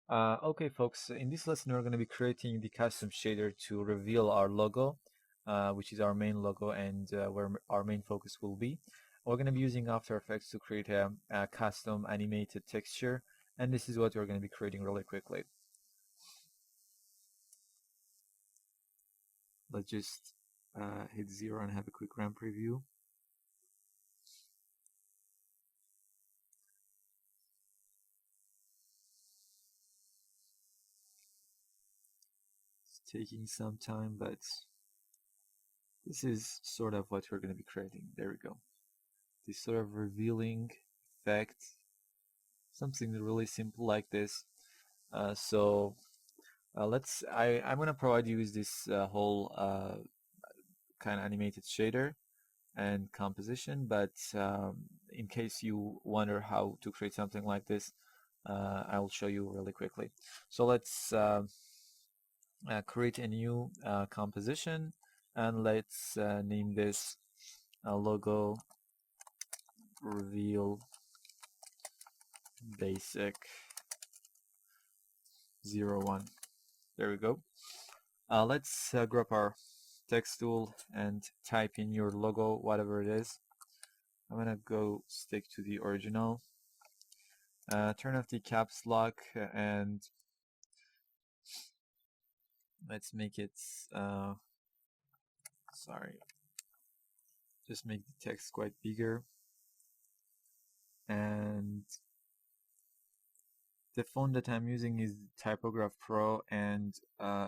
Okay, folks, in this lesson, we're going to be creating the custom shader to reveal our logo, which is our main logo and where our main focus will be. We're going to be using After Effects to create a custom animated texture, and this is what we're going to be creating really quickly. Let's just hit 0 and have a quick RAM preview. It's taking some time, but this is sort of what we're going to be creating. There we go. This sort of revealing effect, something really simple like this. I'm going to provide you with this whole kind of animated shader and composition, but in case you wonder how to create something like this, I will show you really quickly. So let's create a new composition, and let's name this logo reveal basic 01. There we go. Let's grab our text tool and type in your logo, whatever it is. I'm gonna go stick to the original. Turn off the caps lock and let's make it, sorry, just make the text quite bigger. And the font that I'm using is Typograph Pro and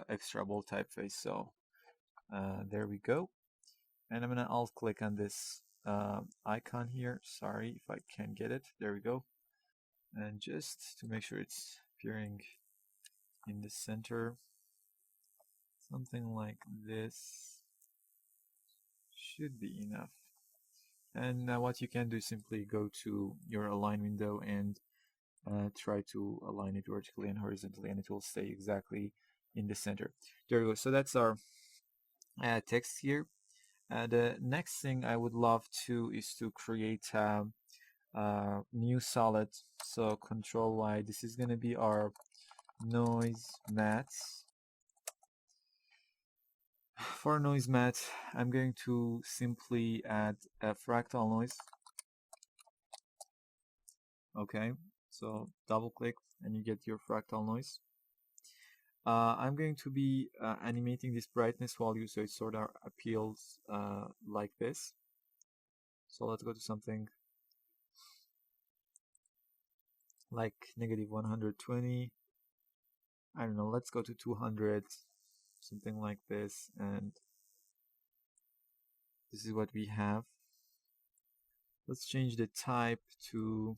extra bold typeface. So there we go. And I'm gonna alt click on this icon here. Sorry if I can't get it. There we go. And just to make sure it's appearing in the center, something like this should be enough. And now what you can do is simply go to your align window and try to align it vertically and horizontally, and it will stay exactly in the center. There we go. So that's our text here. The next thing I would love to is to create new solid. So Control Y. This is going to be our noise matte. For noise matte, I'm going to simply add a fractal noise. Okay, so double click and you get your fractal noise. I'm going to be animating this brightness value so it sort of appeals like this. So let's go to something like negative 120. I don't know, let's go to 200, something like this, and this is what we have. Let's change the type to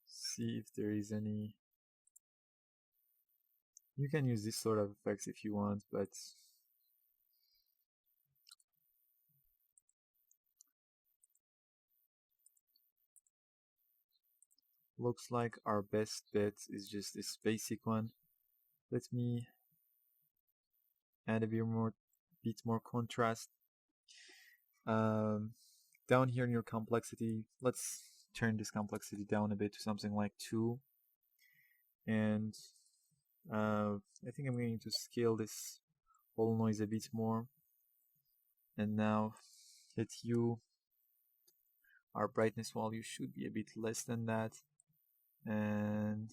see if there is any. You can use this sort of effects if you want, but looks like our best bet is just this basic one. Let me add a bit more contrast. Down here in your complexity, let's turn this complexity down a bit to something like 2. And I think I'm going to scale this whole noise a bit more. And now hit U. Our brightness value should be a bit less than that. And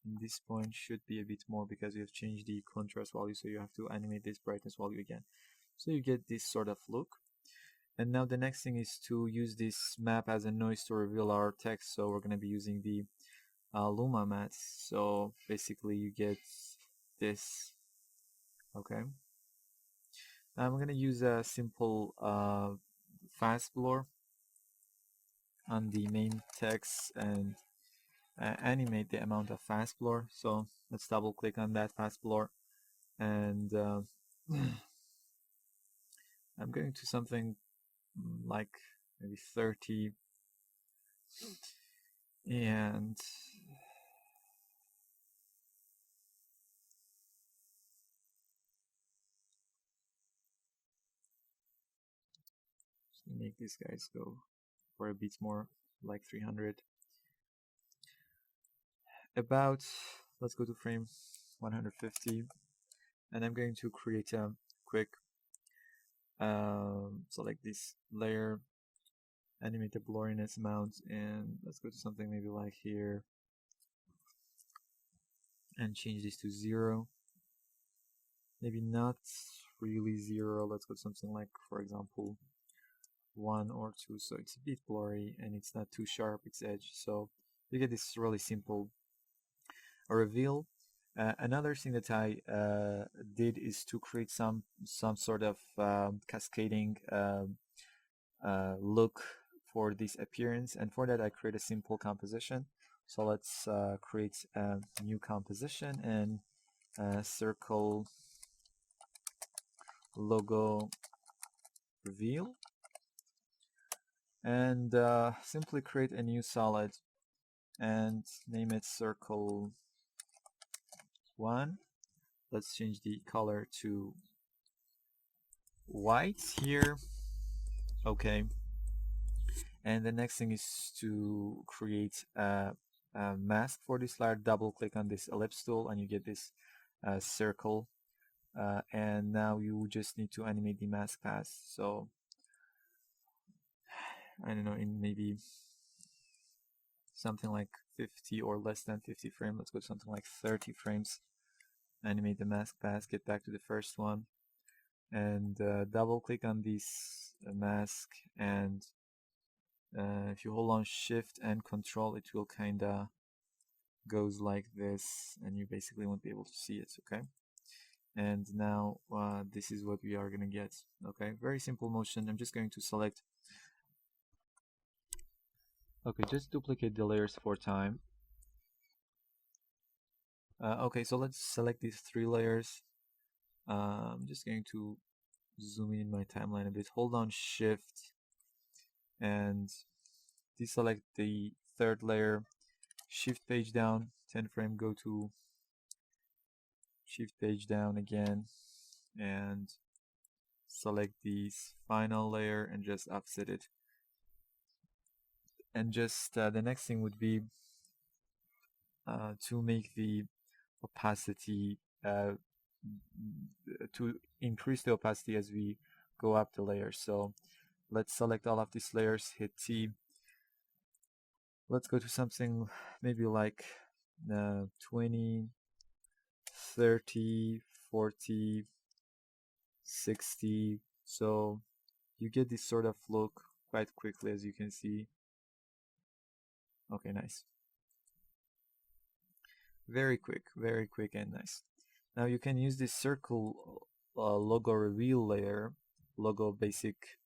this point should be a bit more because we have changed the contrast value, so you have to animate this brightness value again. So you get this sort of look. And now the next thing is to use this map as a noise to reveal our text. So we're going to be using the Luma matte. So basically you get this. Okay. Now I'm going to use a simple fast blur on the main text and animate the amount of fast blur. So let's double click on that fast blur, and I'm going to something like maybe 30, and make these guys go for a bit more, like 300. Let's go to frame 150, and I'm going to create a quick select this layer, animate the blurriness amount, and let's go to something maybe like here and change this to 0. Maybe not really 0. Let's go to something like, for example, 1 or 2, so it's a bit blurry and it's not too sharp its edge. So you get this really simple reveal. Another thing that I did is to create some sort of cascading look for this appearance, and for that I create a simple composition. So let's create a new composition and circle logo reveal, and simply create a new solid and name it circle 1. Let's change the color to white here. Okay, and the next thing is to create a mask for this layer. Double click on this ellipse tool and you get this circle, and now you just need to animate the mask path. So I don't know, in maybe something like 50 or less than 50 frames. Let's go to something like 30 frames. Animate the mask path, get back to the first one, and double click on this mask, and if you hold on shift and control, it will kinda goes like this, and you basically won't be able to see it. Okay, and now this is what we are gonna get. Okay, very simple motion. I'm just going to select. Okay, just duplicate the layers 4 times. Okay, so let's select these 3 layers. I'm just going to zoom in my timeline a bit. Hold down shift and deselect the 3rd layer. Shift page down, 10 frame, go to shift page down again and select this final layer and just offset it. And just the next thing would be to make the opacity, to increase the opacity as we go up the layers. So let's select all of these layers, hit T. Let's go to something maybe like 20, 30, 40, 60. So you get this sort of look quite quickly, as you can see. Okay, nice. Very quick and nice. Now you can use this circle logo reveal layer, logo basic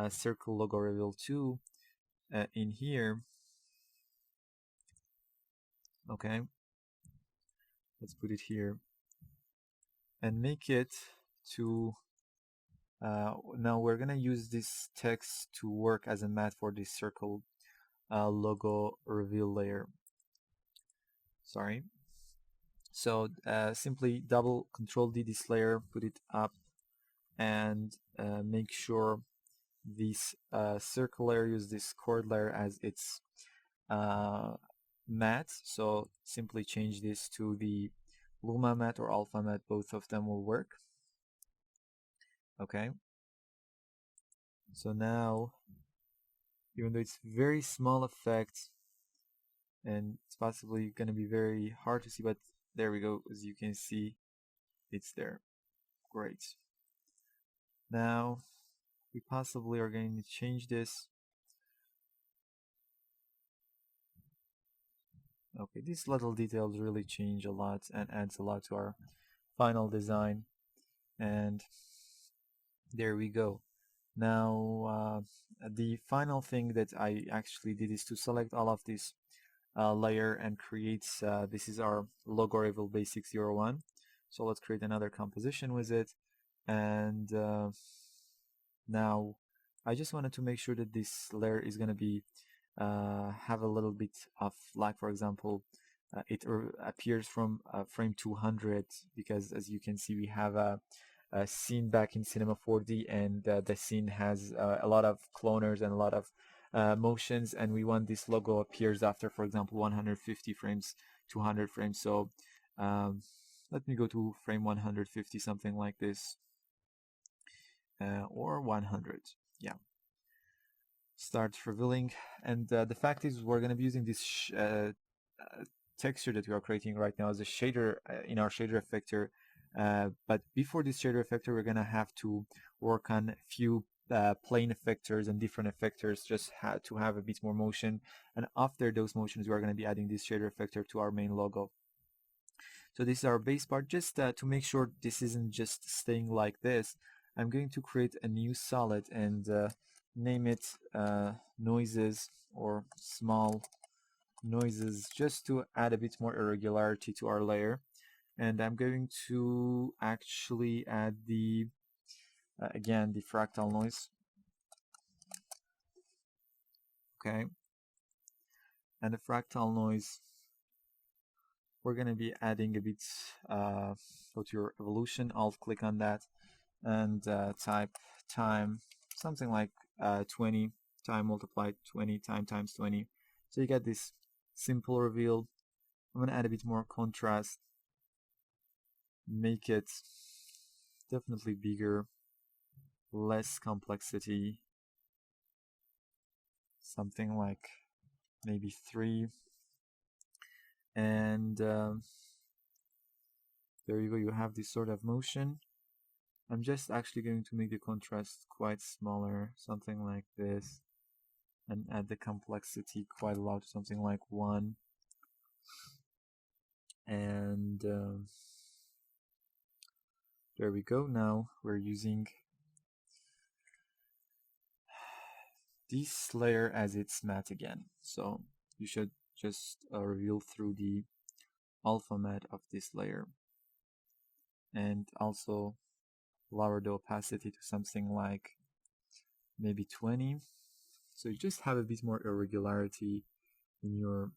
circle logo reveal 2 in here. Okay, let's put it here and make it to now we're gonna use this text to work as a mat for this circle logo reveal layer. Sorry. So simply double control D this layer, put it up, and make sure this circle layer, use this chord layer as its mat. So simply change this to the Luma mat or Alpha mat, both of them will work. Okay, so now, even though it's very small effect and it's possibly going to be very hard to see, but there we go, as you can see, it's there. Great. Now we possibly are going to change this. Okay, these little details really change a lot and adds a lot to our final design. And there we go. Now the final thing that I actually did is to select all of this layer and create this is our logo reveal basic 01. So let's create another composition with it, and now I just wanted to make sure that this layer is going to be have a little bit of, like, for example, it appears from frame 200, because as you can see we have a scene back in Cinema 4D, and the scene has a lot of cloners and a lot of motions, and we want this logo appears after, for example, 150 frames, 200 frames. So let me go to frame 150, something like this, or 100. Yeah. Start revealing, and the fact is we're going to be using this texture that we are creating right now as a shader in our shader effector, but before this shader effector we're going to have to work on a few plane effectors and different effectors just to have a bit more motion, and after those motions we're going to be adding this shader effector to our main logo. So this is our base part. Just to make sure this isn't just staying like this, I'm going to create a new solid and name it noises or small noises, just to add a bit more irregularity to our layer. And I'm going to actually add the again the fractal noise. Okay, and the fractal noise, we're going to be adding a bit, go to your evolution, alt click on that, and type time, something like 20, time multiplied 20, time times 20. So you get this simple reveal. I'm going to add a bit more contrast, make it definitely bigger, less complexity, something like maybe 3. And there you go, you have this sort of motion. I'm just actually going to make the contrast quite smaller, something like this, and add the complexity quite a lot, something like 1. And there we go. Now we're using this layer as its matte again. So you should just reveal through the alpha matte of this layer, and also lower the opacity to something like maybe 20. So you just have a bit more irregularity in your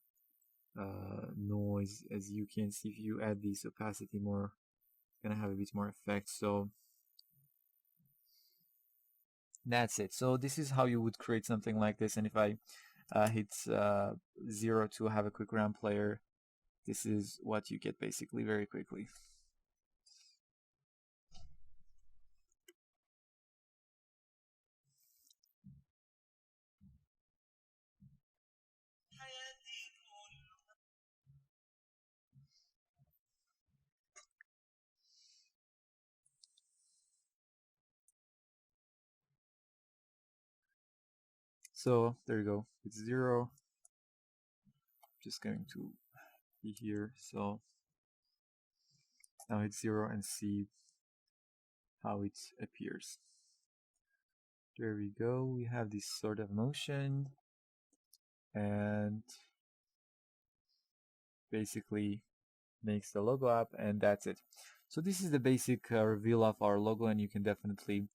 noise. As you can see, if you add this opacity more, it's gonna have a bit more effect. So that's it. So this is how you would create something like this. And if I hit 0 to have a quick ramp layer, this is what you get basically very quickly. So there you go. It's 0. Just going to be here. So now hit 0 and see how it appears. There we go. We have this sort of motion, and basically makes the logo up, and that's it. So this is the basic reveal of our logo, and you can definitely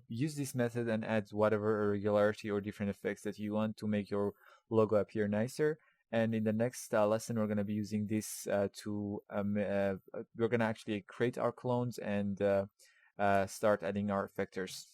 use this method and add whatever irregularity or different effects that you want to make your logo appear nicer. And in the next lesson, we're going to be using this we're going to actually create our clones and start adding our effectors.